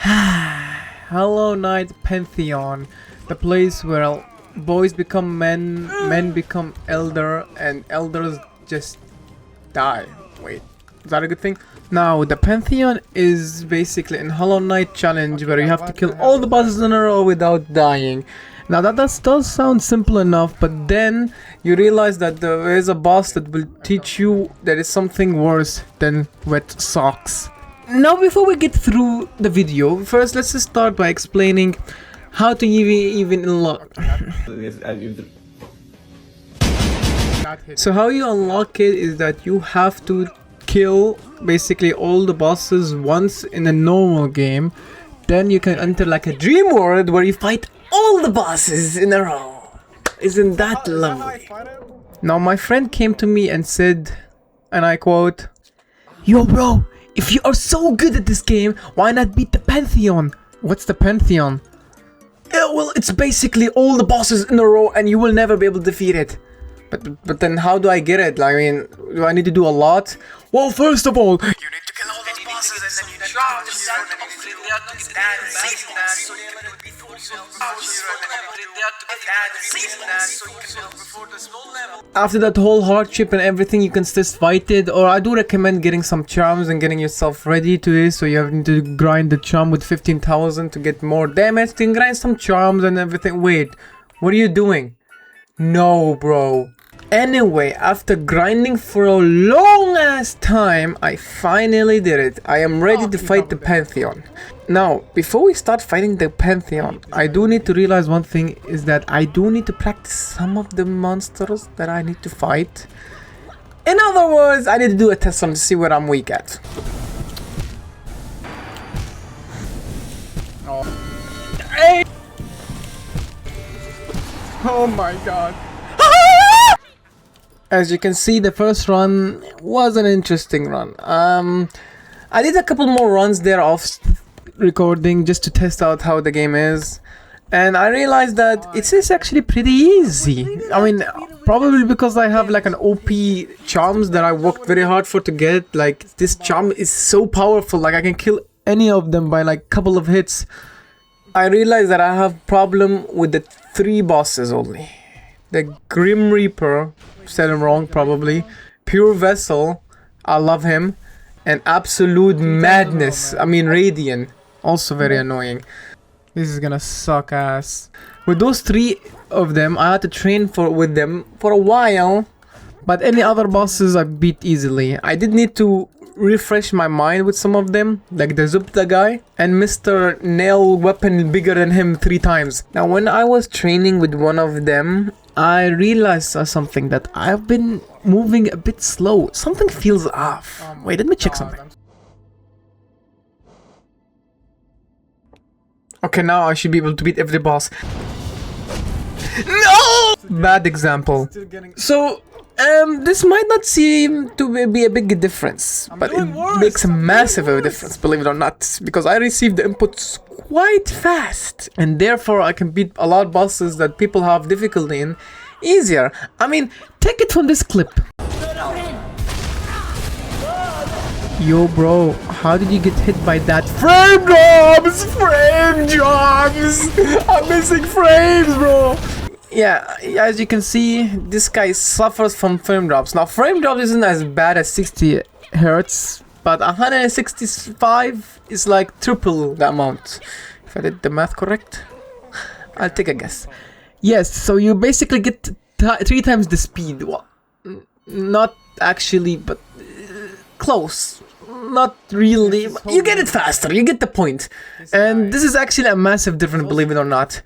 Hollow Knight Pantheon, the place where boys become men, men become elder, and elders just die. Wait, is that a good thing? Now, the Pantheon is basically a Hollow Knight challenge where you have to kill all the bosses in a row without dying. Now that does sound simple enough, but then you realize that there is a boss that will teach you there is something worse than wet socks. Now before we get through the video, first let's just start by explaining how to even unlock. So how you unlock it is that you have to kill basically all the bosses once in a normal game. Then you can enter like a dream world where you fight all the bosses in a row. Isn't that lovely? Now my friend came to me and said, and I quote, "Yo bro, if you are so good at this game, why not beat the Pantheon?" What's the Pantheon? Well, it's basically all the bosses in a row and you will never be able to defeat it. But then how do I get it? I mean, do I need to do a lot? Well, first of all, you need to kill all those bosses and then you need to after that whole hardship and everything, you can just fight it. Or I do recommend getting some charms and getting yourself ready to this. So you have to grind the charm with 15,000 to get more damage. Then grind some charms and everything. Wait, what are you doing? No, bro. Anyway, after grinding for a long ass time, I finally did it. I am ready to fight the Pantheon. Now, before we start fighting the Pantheon, I do need to realize one thing is that I do need to practice some of the monsters that I need to fight. In other words, I need to do a test to see where I'm weak at. Oh. Hey! Oh my god. As you can see, the first run was an interesting run. I did a couple more runs there off recording just to test out how the game is. And I realized that it is actually pretty easy. I mean, probably because I have like an OP charms that I worked very hard for to get. Like, this charm is so powerful, like I can kill any of them by like a couple of hits. I realized that I have problem with the 3 bosses only. The Grim Reaper, said him wrong probably, Pure Vessel, I love him, and Absolute Madness, I mean Radiant, also very annoying. This is gonna suck ass. With those 3 of them, I had to train with them for a while, but any other bosses I beat easily. I did need to refresh my mind with some of them, like the Zote guy and Mr. Nail Weapon bigger than him 3 times. Now when I was training with one of them, I realized something, that I've been moving a bit slow. Something feels off. Wait, let me check something. Okay, now I should be able to beat every boss. No! Bad example. So, this might not seem to be a big difference, but it makes a massive difference, believe it or not, because I received the inputs quite fast, and therefore I can beat a lot of bosses that people have difficulty in easier. I mean, take it from this clip. Yo bro, how did you get hit by that? Frame drops! Frame drops! I'm missing frames, bro! Yeah, as you can see, this guy suffers from frame drops. Now, frame drops isn't as bad as 60 Hz, but 165 is like triple the amount. If I did the math correct, I'll take a guess. Yes, so you basically get 3 times the speed. Well, not actually, but close. Not really. You get it faster, you get the point. And this is actually a massive difference, believe it or not.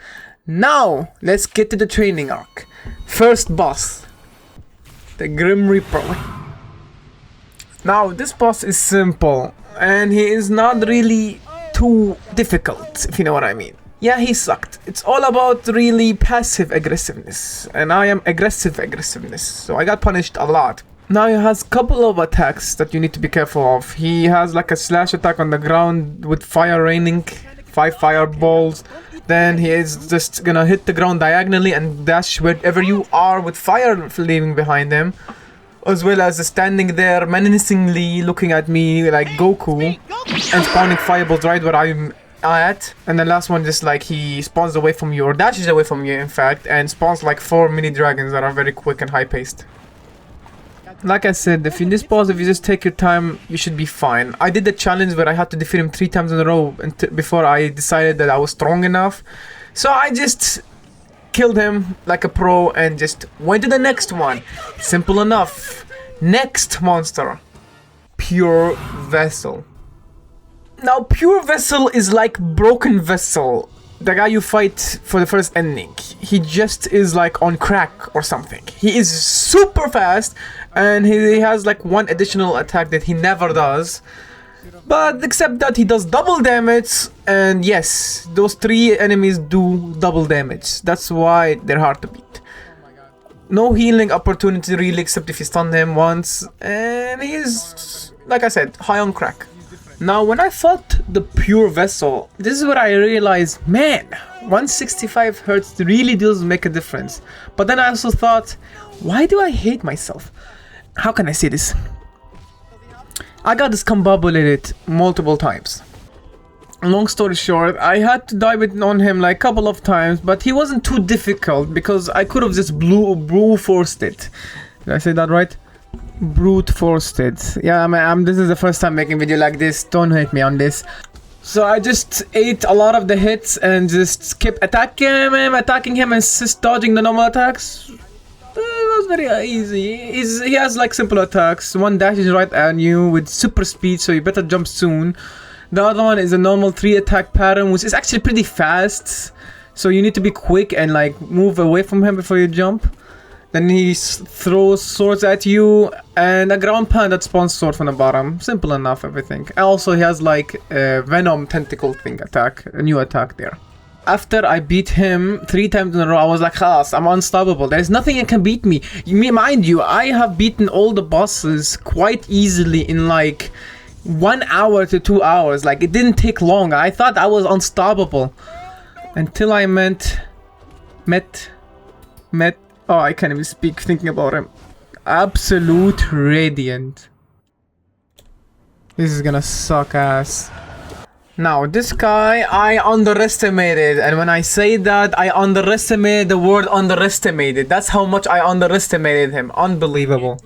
Now, let's get to the training arc. First boss, the Grim Reaper. Now, this boss is simple, and he is not really too difficult, if you know what I mean. Yeah, he sucked. It's all about really passive aggressiveness, and I am aggressive aggressiveness, so I got punished a lot. Now he has a couple of attacks that you need to be careful of. He has like a slash attack on the ground with fire raining, 5 fireballs. Then he is just gonna hit the ground diagonally and dash wherever you are with fire leaving behind him. As well as standing there menacingly looking at me like Goku and spawning fireballs right where I'm at, and the last one just like he spawns away from you or dashes away from you in fact, and spawns like 4 mini dragons that are very quick and high paced. Like I said, if you dispose, if you just take your time, you should be fine. I did the challenge where I had to defeat him 3 times in a row before I decided that I was strong enough. So I just killed him like a pro and just went to the next one. Simple enough. Next monster. Pure Vessel. Now, Pure Vessel is like Broken Vessel. The guy you fight for the first ending. He just is like on crack or something. He is super fast and he has like one additional attack that he never does. But except that he does double damage, and yes, those 3 enemies do double damage. That's why they're hard to beat. No healing opportunity really except if you stun him once, and he is, like I said, high on crack. Now, when I fought the Pure Vessel, this is where I realized, man, 165 Hz really does make a difference. But then I also thought, why do I hate myself? How can I say this? I got discombobulated multiple times. Long story short, I had to dive on him like a couple of times, but he wasn't too difficult because I could have just brute forced it. Did I say that right? Brute forced it. Yeah, this is the first time making a video like this. Don't hate me on this. So I just ate a lot of the hits and just kept attacking him and just dodging the normal attacks. It was very easy. He has like simple attacks. One dashes right at you with super speed, so you better jump soon. The other one is a normal 3 attack pattern, which is actually pretty fast. So you need to be quick and like move away from him before you jump. Then he throws swords at you and a ground pound that spawns sword from the bottom. Simple enough, everything. Also, he has like a venom tentacle thing attack, a new attack there. After I beat him 3 times in a row, I was like, "Khalas, I'm unstoppable. There's nothing that can beat me." Mind you, I have beaten all the bosses quite easily in like 1 hour to 2 hours. Like, it didn't take long. I thought I was unstoppable. Until I met... Oh, I can't even speak thinking about him. Absolute Radiance. This is gonna suck ass. Now, this guy I underestimated, and when I say that, I underestimated the word underestimated. That's how much I underestimated him. Unbelievable.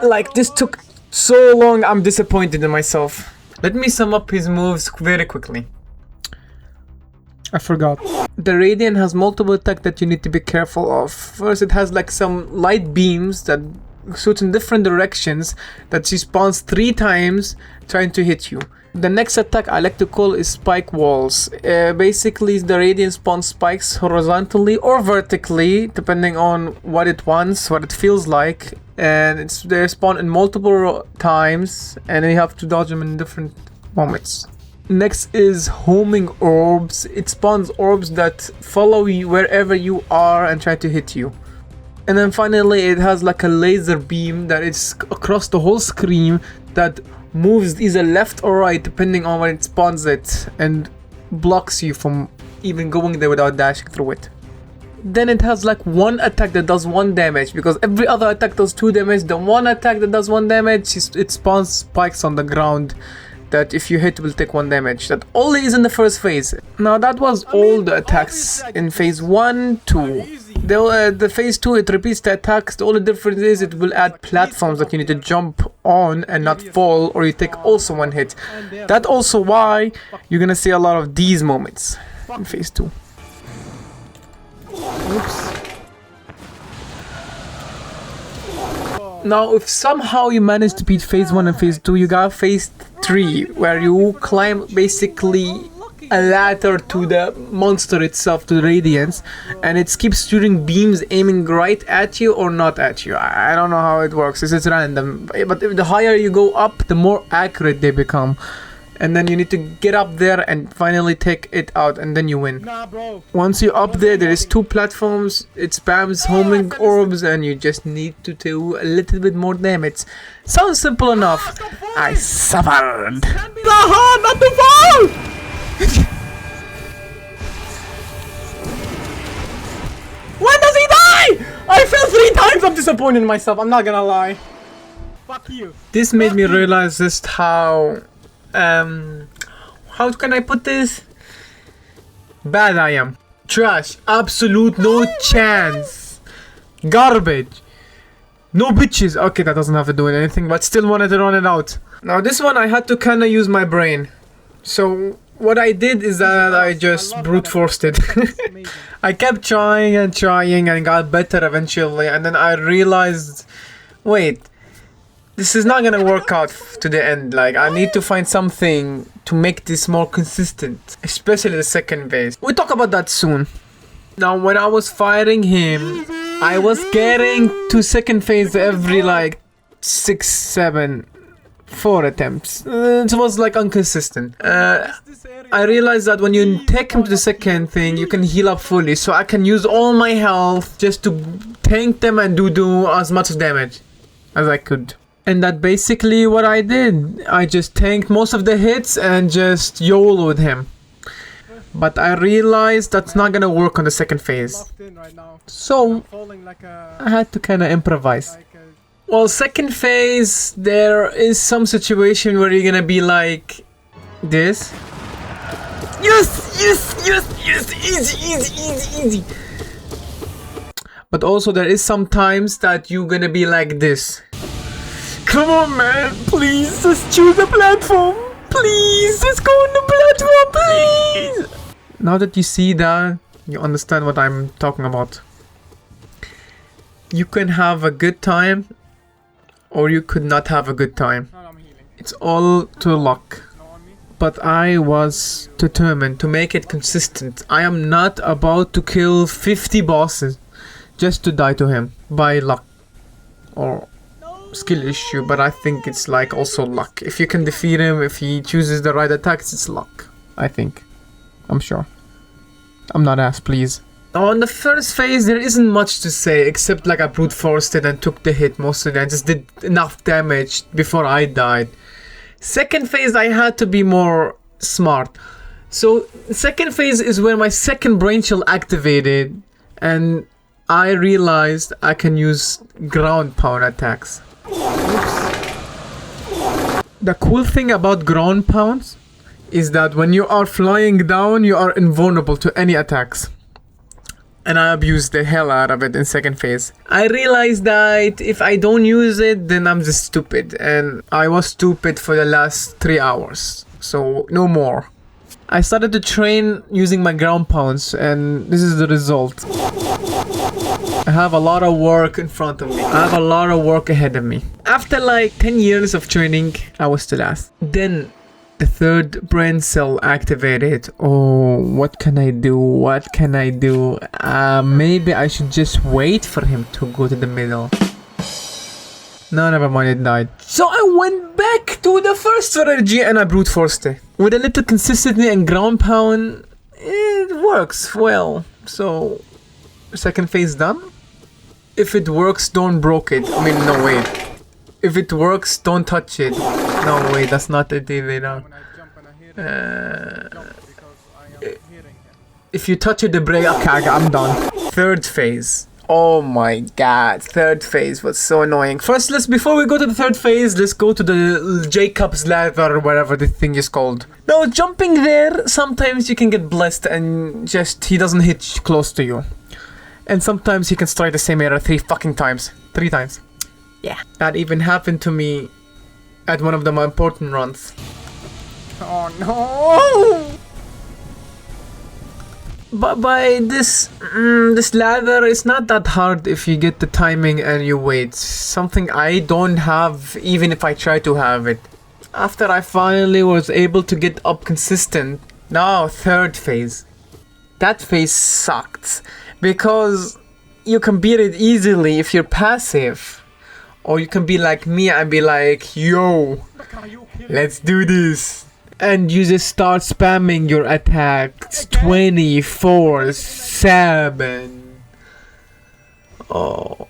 Like, this took so long, I'm disappointed in myself. Let me sum up his moves very quickly. I forgot. The Radiant has multiple attacks that you need to be careful of. First, it has like some light beams that shoot in different directions that she spawns 3 times trying to hit you. The next attack I like to call is spike walls. Basically, the Radiant spawns spikes horizontally or vertically, depending on what it wants, what it feels like. And they spawn in multiple times, and you have to dodge them in different moments. Next is homing orbs. It spawns orbs that follow you wherever you are and try to hit you. And then finally, it has like a laser beam that is across the whole screen that moves either left or right depending on when it spawns it, and blocks you from even going there without dashing through it. Then it has like one attack that does 1 damage, because every other attack does 2 damage. The one attack that does 1 damage, it spawns spikes on the ground that if you hit will take 1 damage. That only is in the first phase. Now that was all the attacks in phase 1, 2. The phase 2, it repeats the attacks. The only difference is it will add platforms that you need to jump on and not fall, or you take also 1 hit. That's also why you're gonna see a lot of these moments in phase 2. Oops. Now, if somehow you manage to beat phase 1 and phase 2, you got phase 3, where you climb basically a ladder to the monster itself, to the Radiance, and it keeps shooting beams aiming right at you or not at you. I don't know how it works, it's random, but the higher you go up, the more accurate they become. And then you need to get up there and finally take it out, and then you win. Once you're up there, there is 2 platforms, it spams homing orbs, and you just need to do a little bit more damage. Sounds simple enough. I suffered. Not too far! When does he die? I fell 3 times. I'm disappointed in myself, I'm not gonna lie. Fuck you. This made me realize just how can I put this? bad I am. Trash. Absolute no chance. Garbage. No bitches. Okay, that doesn't have to do with anything, but still wanted to run it out. Now this one I had to kind of use my brain. So what I did is that I just brute forced it. I kept trying and got better eventually, and then I realized, wait, this is not gonna work out to the end. Like, I need to find something to make this more consistent, especially the second phase. We'll talk about that soon. Now, when I was fighting him, I was getting to second phase every like 6, 7, 4 attempts. It was like inconsistent. I realized that when you take him to the second thing, you can heal up fully, so I can use all my health just to tank them and do as much damage as I could. And that's basically what I did. I just tanked most of the hits and just YOLO'd him. But I realized that's not gonna work on the second phase. So I had to kinda improvise. Well, second phase, there is some situation where you're gonna be like this. Yes, easy. But also there is some times that you're gonna be like this. Come on, man, please, just choose a platform. Please, just go on the platform, please. Now that you see that, you understand what I'm talking about. You can have a good time, or you could not have a good time. It's all to luck. But I was determined to make it consistent. I am not about to kill 50 bosses just to die to him by luck or skill issue, but I think it's like also luck. If you can defeat him, if he chooses the right attacks, it's luck, I think. I'm sure. I'm not asked, please. On the first phase, there isn't much to say, except like I brute forced it and took the hit mostly. I just did enough damage before I died. Second phase, I had to be more smart. So, second phase is where my second brain shell activated, and I realized I can use ground pound attacks. The cool thing about ground pounds is that when you are flying down, you are invulnerable to any attacks. And I abused the hell out of it in second phase. I realized that if I don't use it, then I'm just stupid. And I was stupid for the last 3 hours. So, no more. I started to train using my ground pounds, and this is the result. I have a lot of work in front of me. I have a lot of work ahead of me. After like 10 years of training, I was still last. Then the third brain cell activated. Oh, what can I do? What can I do? Maybe I should just wait for him to go to the middle. No, never mind, it died. So I went back to the first strategy and I brute forced it. With a little consistency and ground pound, it works well. So, second phase done. If it works, don't broke it. I mean, no, wait. If it works, don't touch it. No, wait, that's not it either. If you touch it, the break. Okay, I'm done. Third phase. Oh my god, third phase was so annoying. First, before we go to the third phase, let's go to the Jacob's ladder or whatever the thing is called. Now, jumping there, sometimes you can get blessed and just he doesn't hit close to you. And sometimes he can strike the same area 3 fucking times. 3 times. Yeah. That even happened to me at one of the more important runs. Oh no! But by this ladder, it's not that hard if you get the timing and you wait. Something I don't have even if I try to have it. After I finally was able to get up consistent, now third phase. That phase sucked. Because you can beat it easily if you're passive. Or you can be like me and be like, yo, let's do this. And you just start spamming your attacks 24/7. Oh.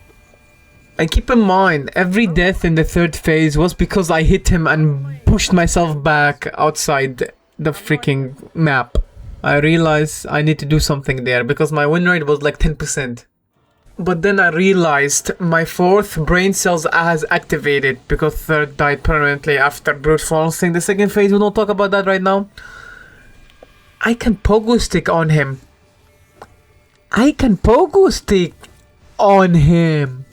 And keep in mind, every death in the third phase was because I hit him and pushed myself back outside the freaking map. I realized I need to do something there because my win rate was like 10%. But then I realized my fourth brain cells has activated because third died permanently after brute forcing the second phase. We don't talk about that right now. I can pogo stick on him. I can pogo stick on him.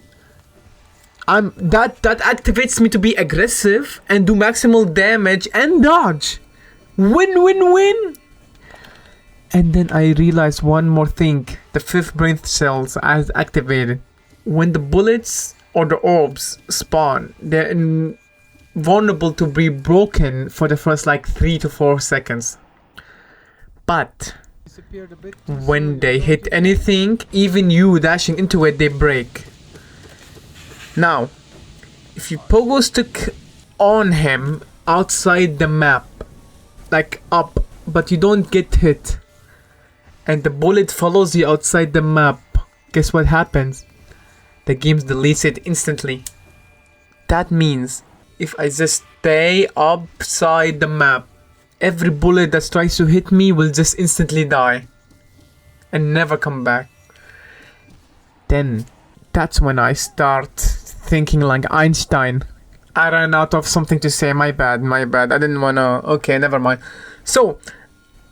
That activates me to be aggressive and do maximal damage and dodge. Win, win, win. And then I realized one more thing. The 5th brain cells as activated. When the bullets or the orbs spawn, they're vulnerable to be broken for the first like 3 to 4 seconds. But when they hit anything, even you dashing into it, they break. Now, if you pogo stick on him outside the map, like up, but you don't get hit, and the bullet follows you outside the map, guess what happens? The game deletes it instantly. That means if I just stay upside the map, every bullet that tries to hit me will just instantly die and never come back. Then that's when I start thinking like Einstein. I ran out of something to say. My bad. I didn't wanna. Okay, never mind. So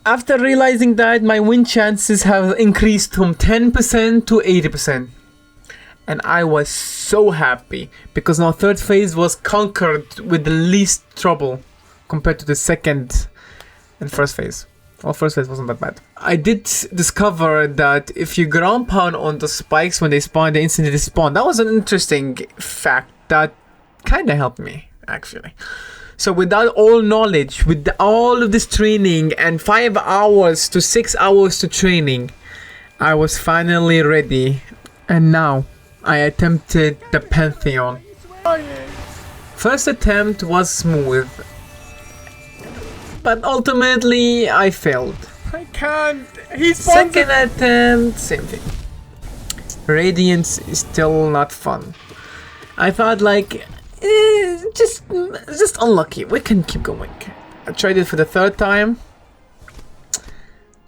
after realizing that, my win chances have increased from 10% to 80%. And I was so happy because now 3rd phase was conquered with the least trouble compared to the 2nd and 1st phase. Well, 1st phase wasn't that bad. I did discover that if you ground pound on the spikes when they spawn, they instantly despawn. That was an interesting fact that kind of helped me, actually. So with that all knowledge, with all of this training and 5 hours to 6 hours to training, I was finally ready. And now I attempted the Pantheon. First attempt was smooth, but ultimately I failed. I can't. He's Second attempt, same thing. Radiance is still not fun. I thought like, just unlucky. We can keep going. I tried it for the 3rd time.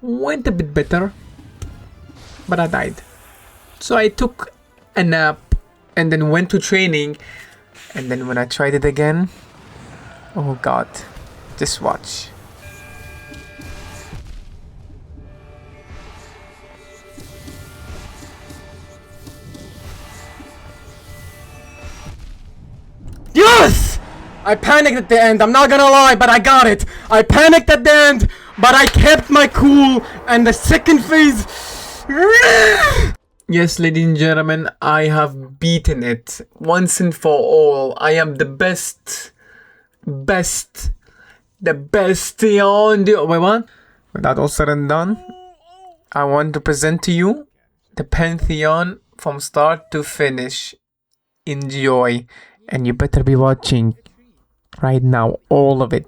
Went a bit better, but I died. So I took a nap and then went to training, and then when I tried it again, oh god, just watch. Yes! I panicked at the end, I'm not gonna lie, but I got it. I panicked at the end, but I kept my cool, and the 2nd phase... Yes, ladies and gentlemen, I have beaten it once and for all. I am the best beyond the... Wait, what? With that all said and done, I want to present to you the Pantheon from start to finish. Enjoy, and you better be watching right now, all of it.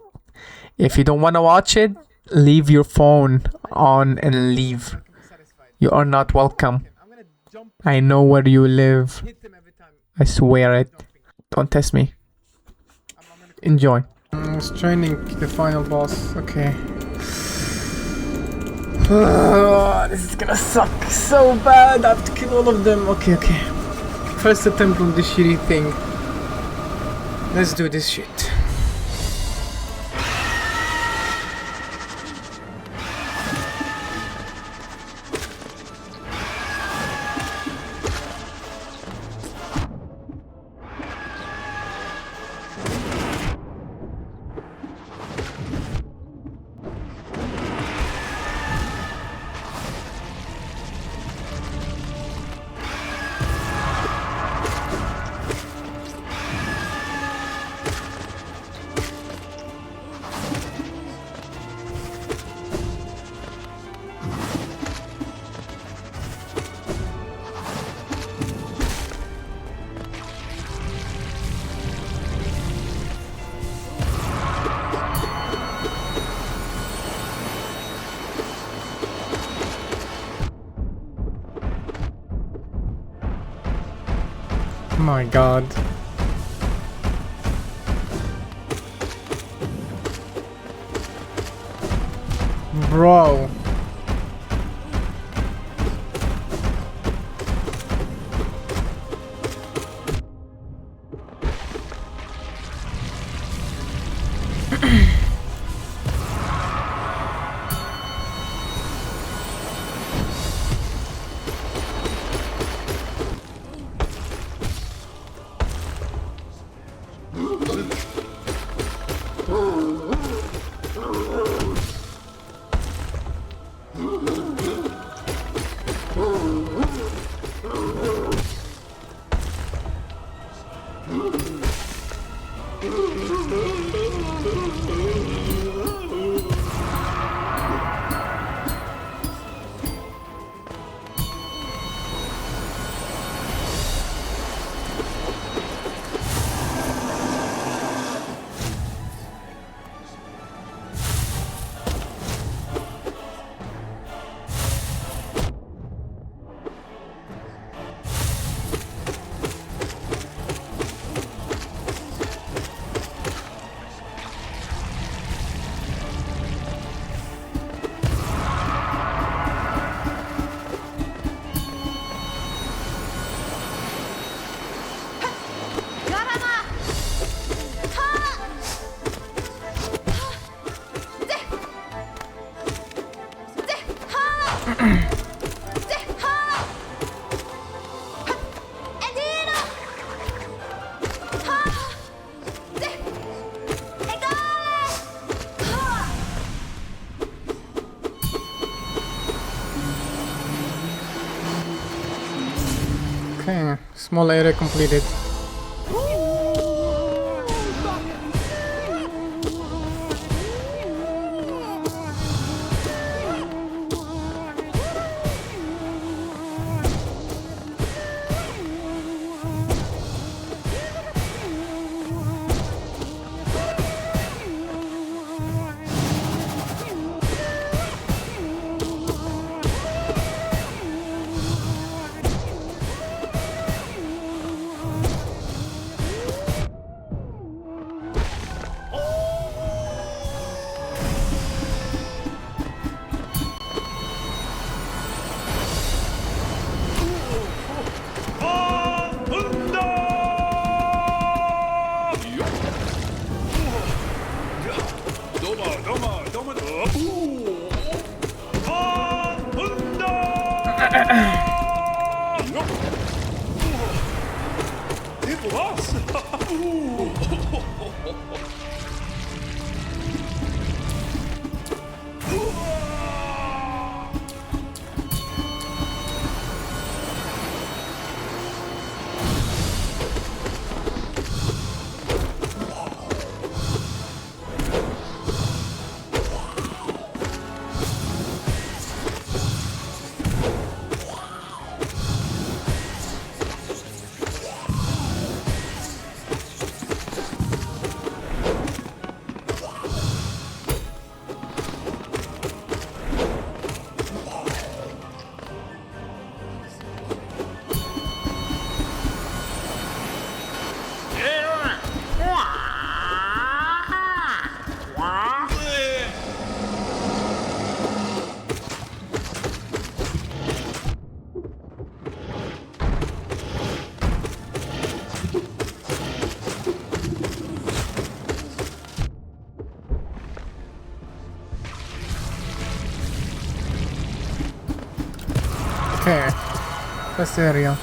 If you don't want to watch it, leave your phone on and leave. You are not welcome. I know where you live. I swear it. Don't test me. Enjoy. I was training the final boss. Okay. This is gonna suck so bad. I have to kill all of them. Okay. First attempt on this shitty thing. Let's do this shit. My god. Bro. Okay, small area completed. Okay, first area.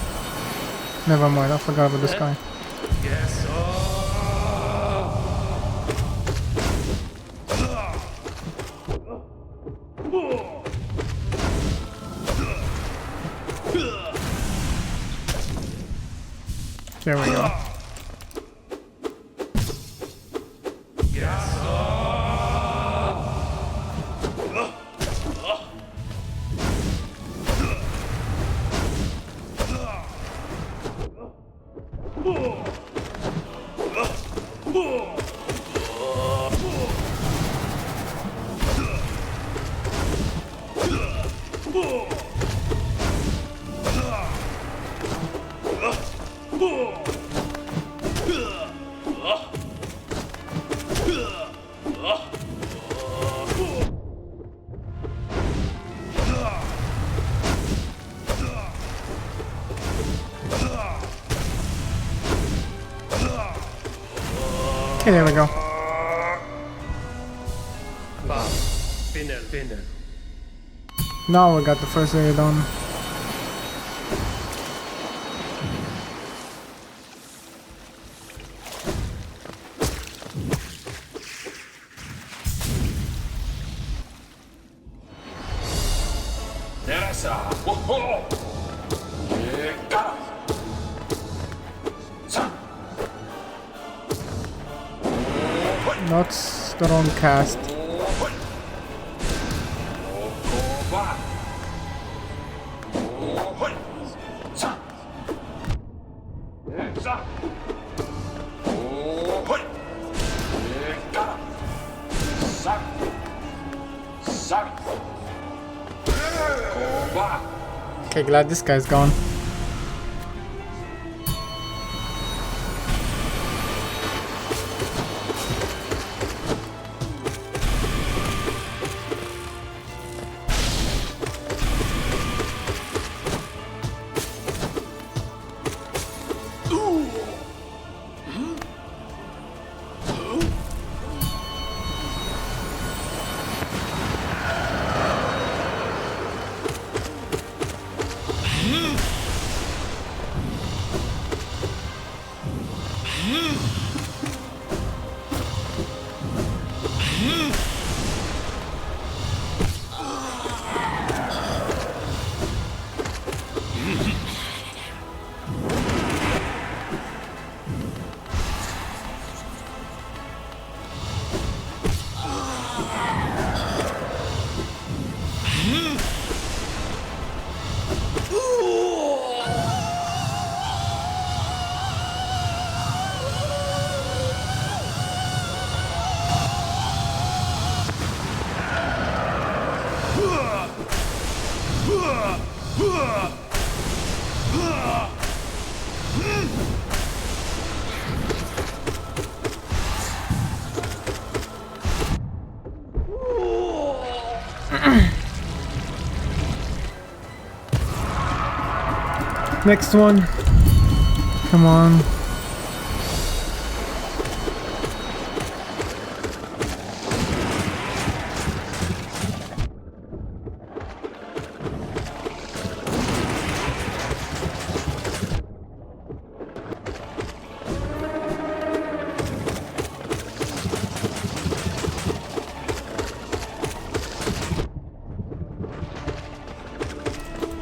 Never mind, I forgot about this guy. There we go. Okay, there we go. Now we got the first area done. That's the wrong cast. Okay, glad this guy's gone. Next one. Come on.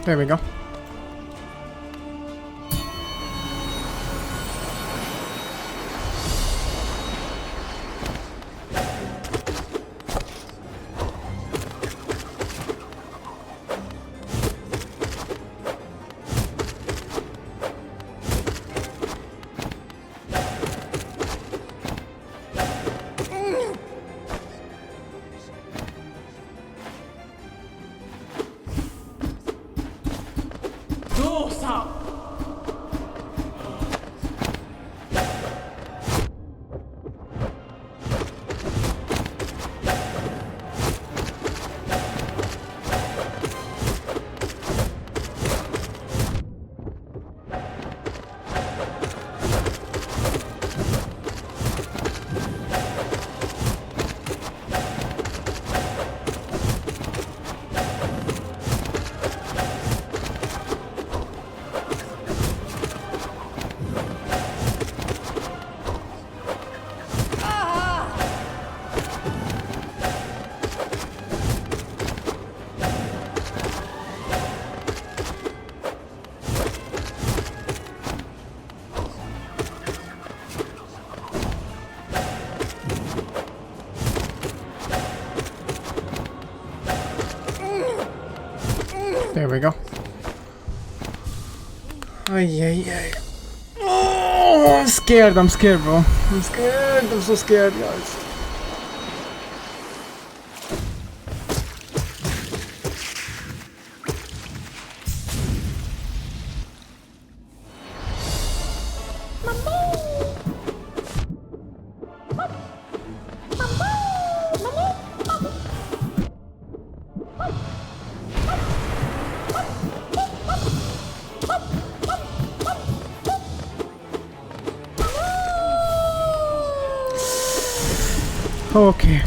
There we go. There we go. Ay, ay, ay. Oh, I'm scared, bro. I'm scared, I'm so scared, guys. Okay.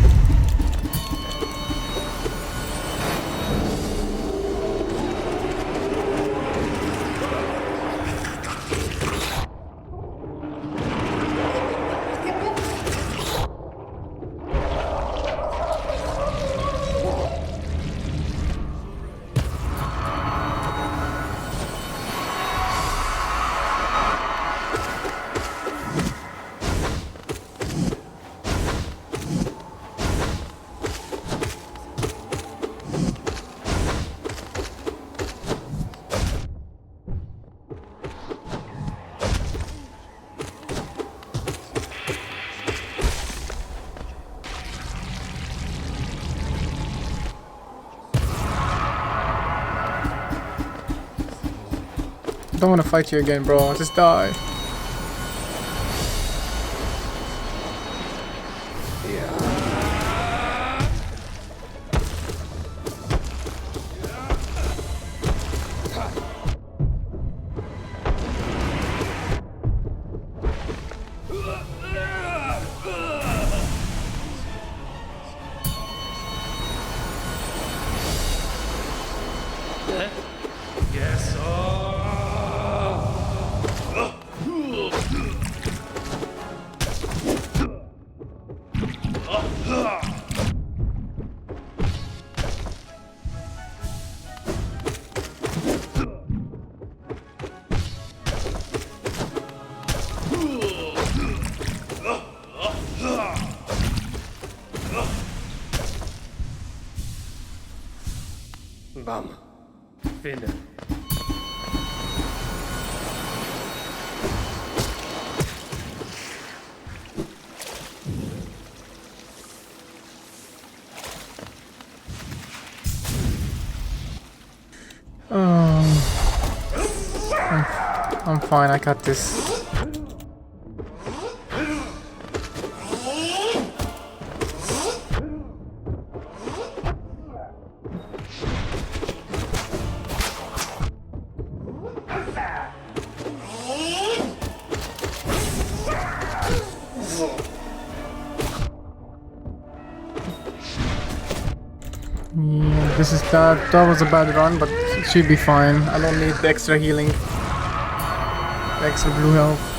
I don't want to fight you again, bro. Just die. Bam. Finde. Oh I'm fine, I got this. Yeah, this is that was a bad run, but it should be fine. I don't need the extra healing. The extra blue health.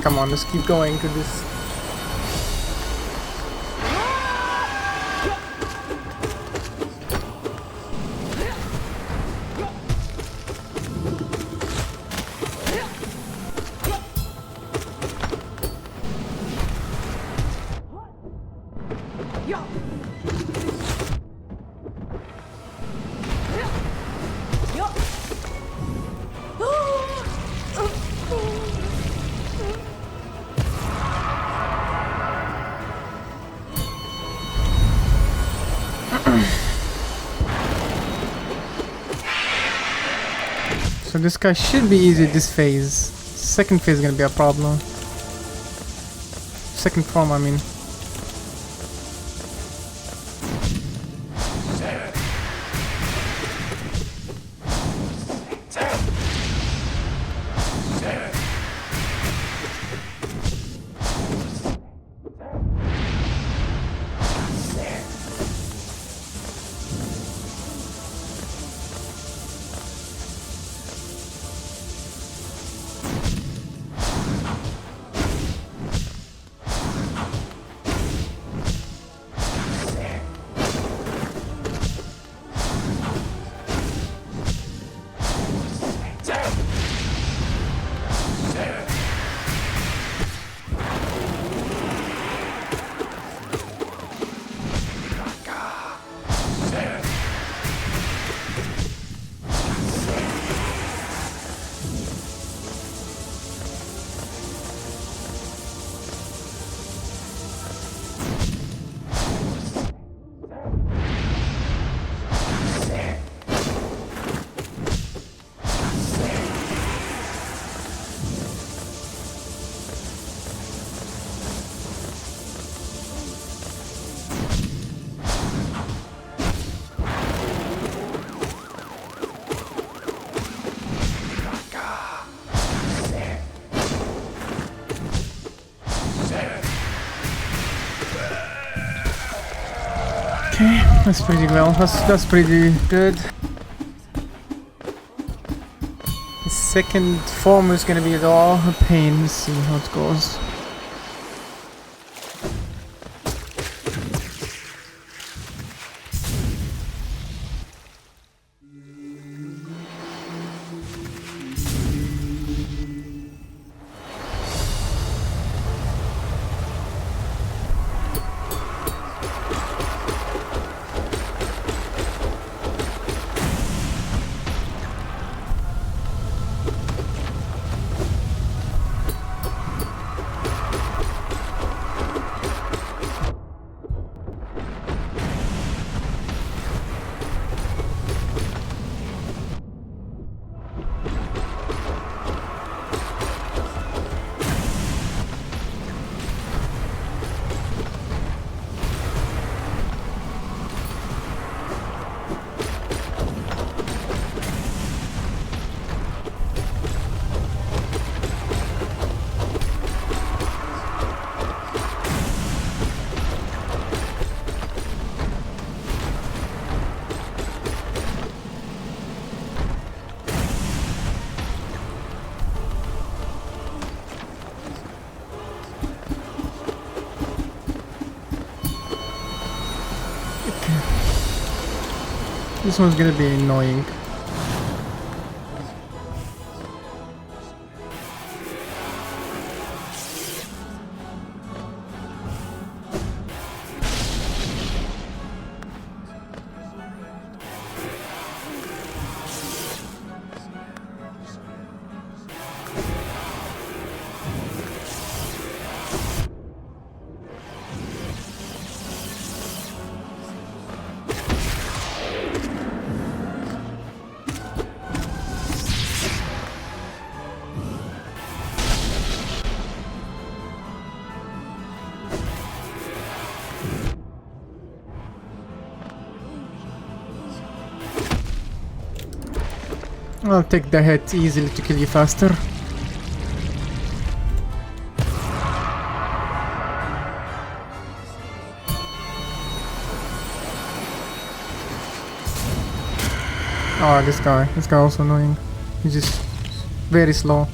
Come on, let's keep going to this. So this guy should be easy this phase. Second phase is gonna be a problem. Second form, I mean. Okay, that's pretty well. That's pretty good. The second form is gonna be all a pain. Let's see how it goes. This one's gonna be annoying. I'll take the hit easily to kill you faster. Oh, this guy also annoying. He's just very slow.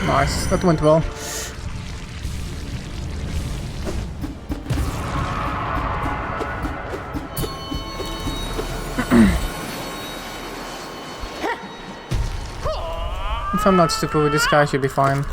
Nice, that went well. If I'm not stupid, this guy should be fine.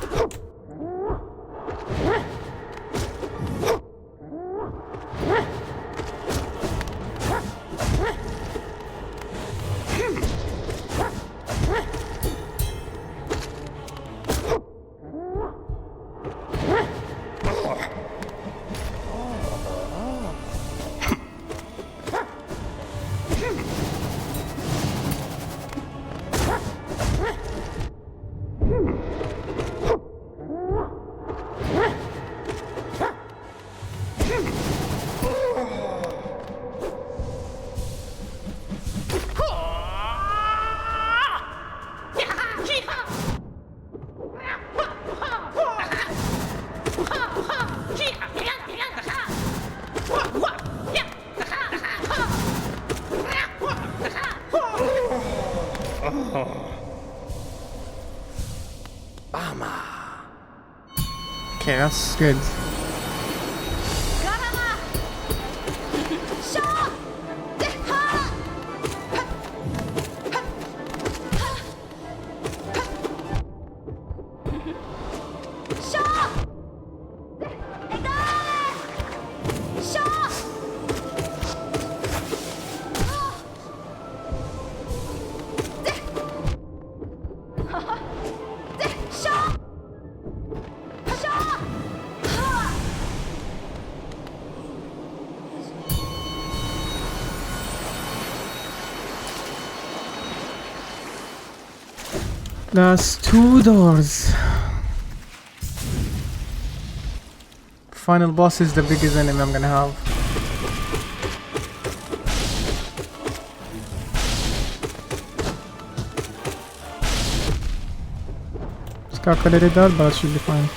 Okay, that's good. That's 2 doors. Final boss is the biggest enemy I'm gonna have. Just calculated that, but it should be fine.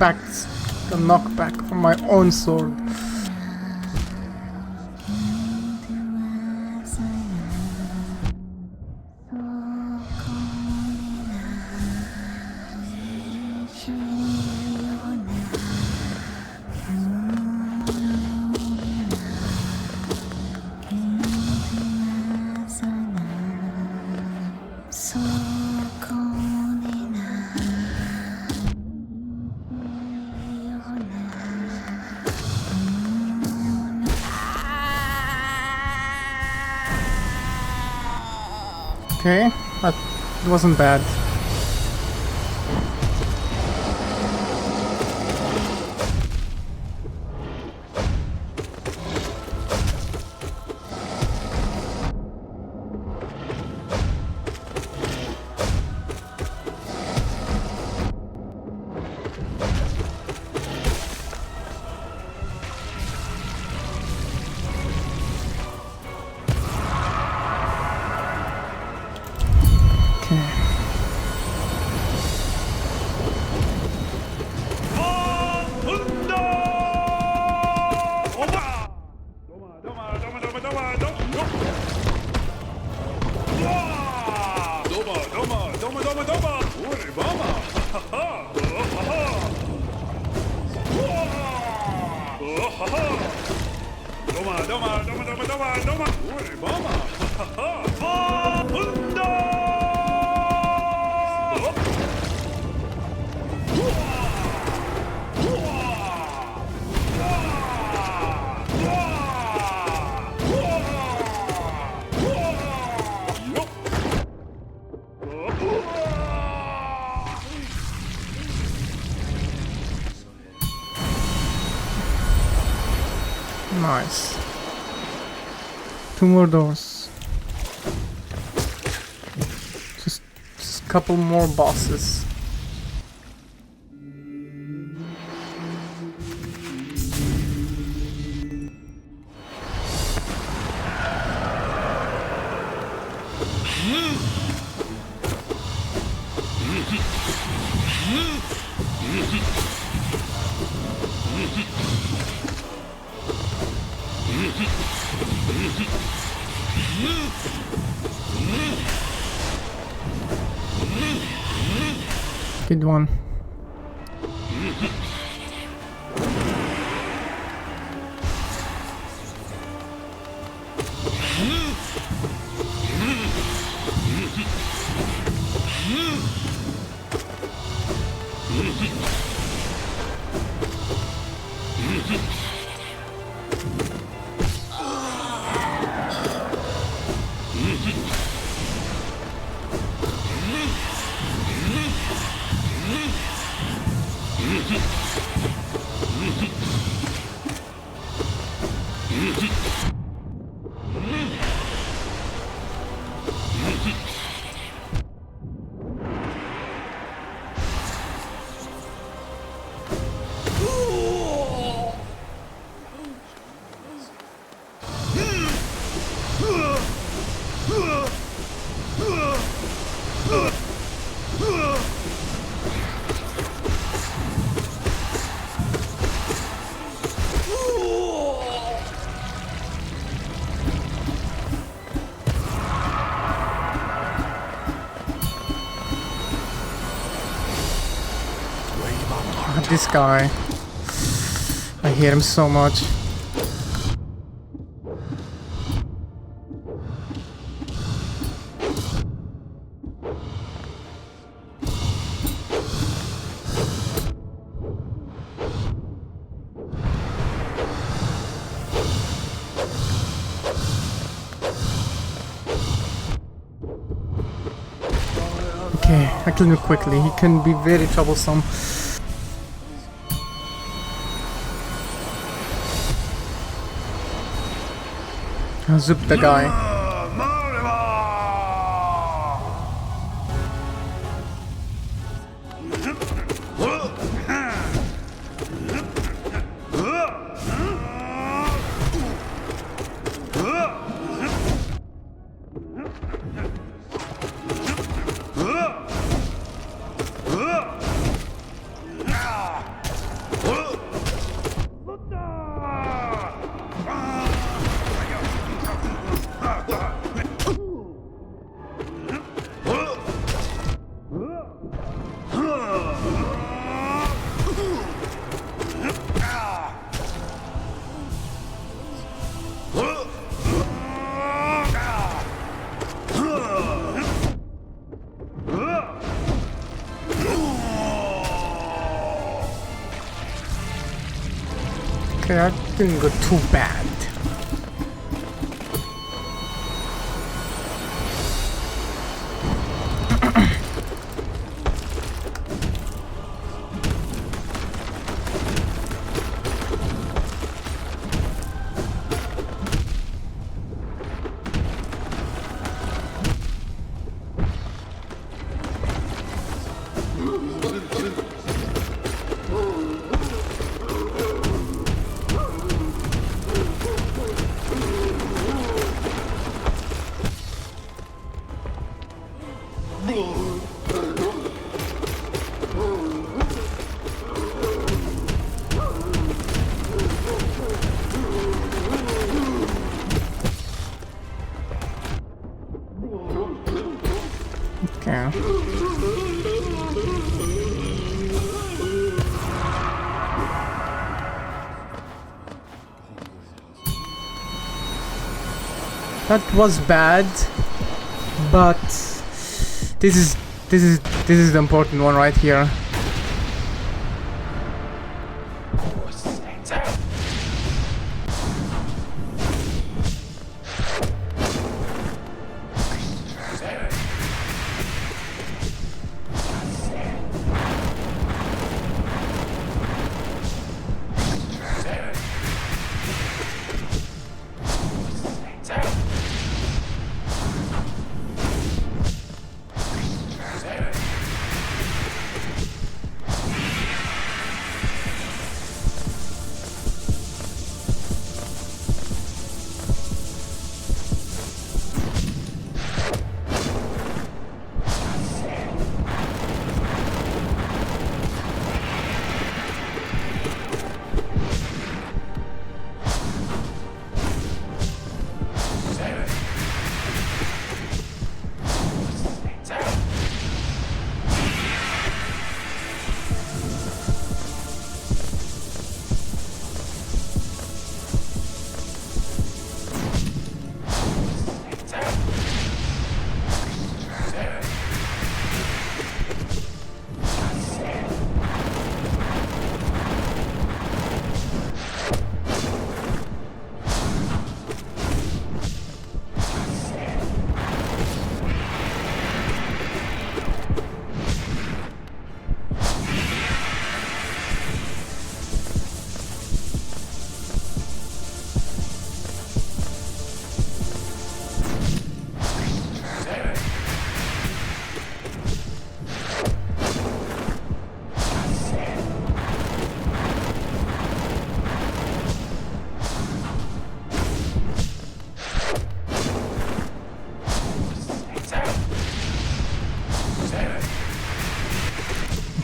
expect the knockback from my own sword. Okay, that wasn't bad. Nice. 2 more doors. Just a couple more bosses. Good one. This guy, I hate him so much. Okay, I killed him quickly. He can be very troublesome. Zoop the guy. Okay, that didn't go too bad. Okay. That was bad, but this is the important one right here.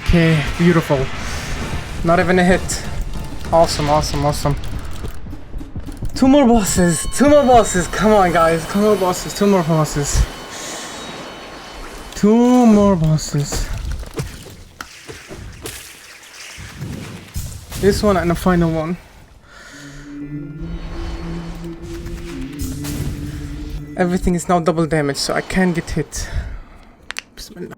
Okay, beautiful. Not even a hit. Awesome, awesome, awesome. Two more bosses. Two more bosses. Come on, guys. Two more bosses. Two more bosses. Two more bosses. This one and the final one. Everything is now double damage, so I can't get hit. Bismillah.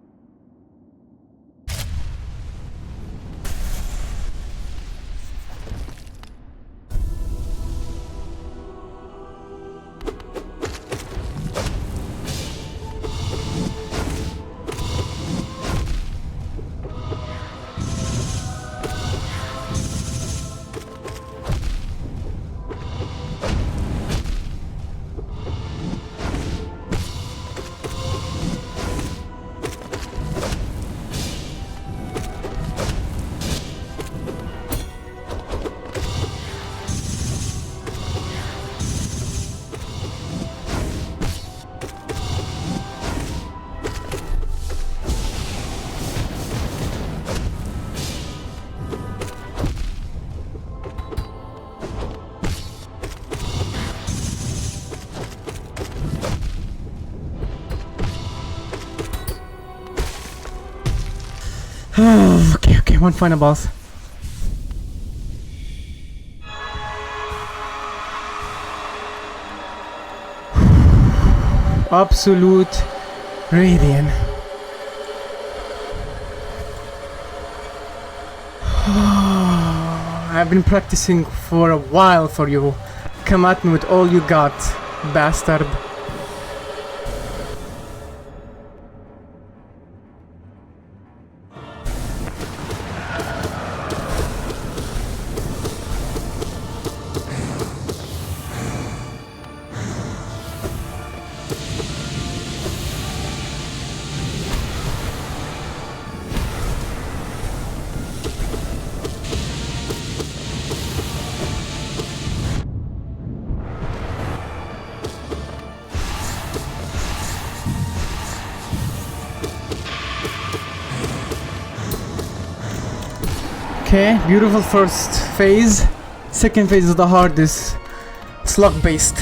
Okay, one final boss. Absolute Radiance. I've been practicing for a while for you. Come at me with all you got, bastard. Okay, beautiful first phase. Second phase is the hardest. It's luck based.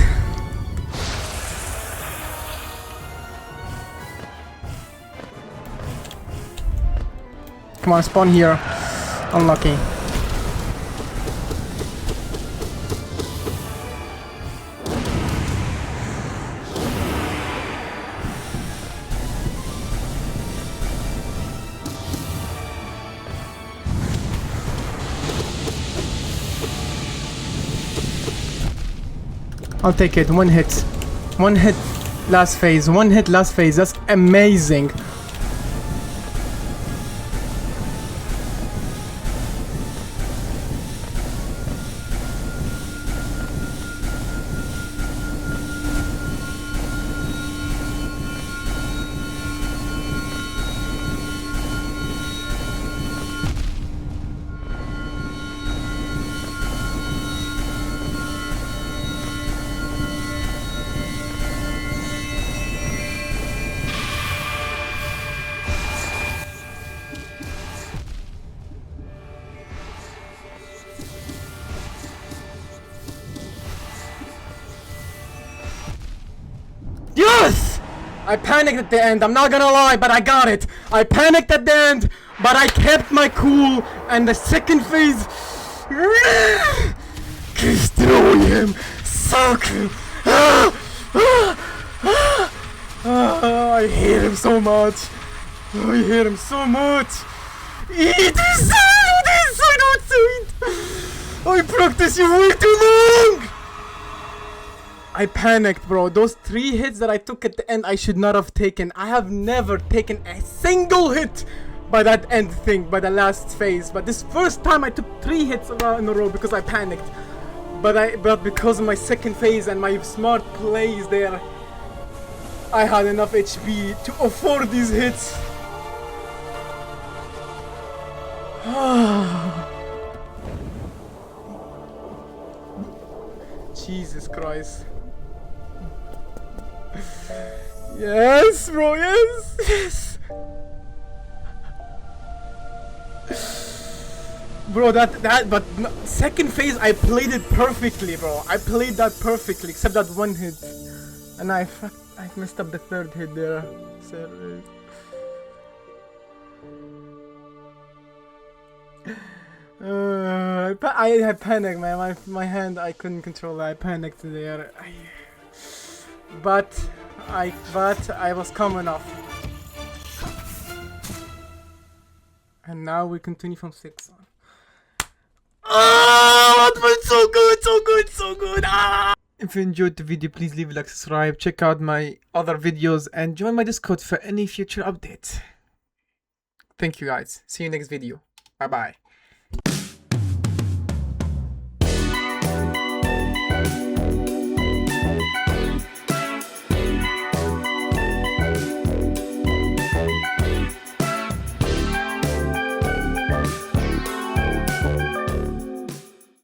Come on, spawn here. Unlucky. I'll take it. One hit. One hit last phase. One hit last phase. That's amazing. Yes! I panicked at the end, I'm not gonna lie, but I got it. I panicked at the end, but I kept my cool, and the second phase... Destroy him! Suck him! I hate him so much. I hate him so much. Eat this! I don't see it! I practiced you way too long! I panicked, bro. Those 3 hits that I took at the end, I should not have taken. I have never taken a single hit by that end thing, by the last phase. But this first time I took 3 hits in a row because I panicked. But because of my second phase and my smart plays there, I had enough HP to afford these hits. Jesus Christ. Yes, bro, yes, yes. Bro, but second phase I played it perfectly, bro. I played that perfectly, except that one hit. And I messed up the third hit there. Sorry. I panicked, man. My hand, I couldn't control it. I panicked there. But I was calm enough. And now we continue from 6 on. Oh, that was so good, so good, so good. Ah! If you enjoyed the video, please leave a like, subscribe, check out my other videos, and join my Discord for any future updates. Thank you guys. See you next video. Bye bye.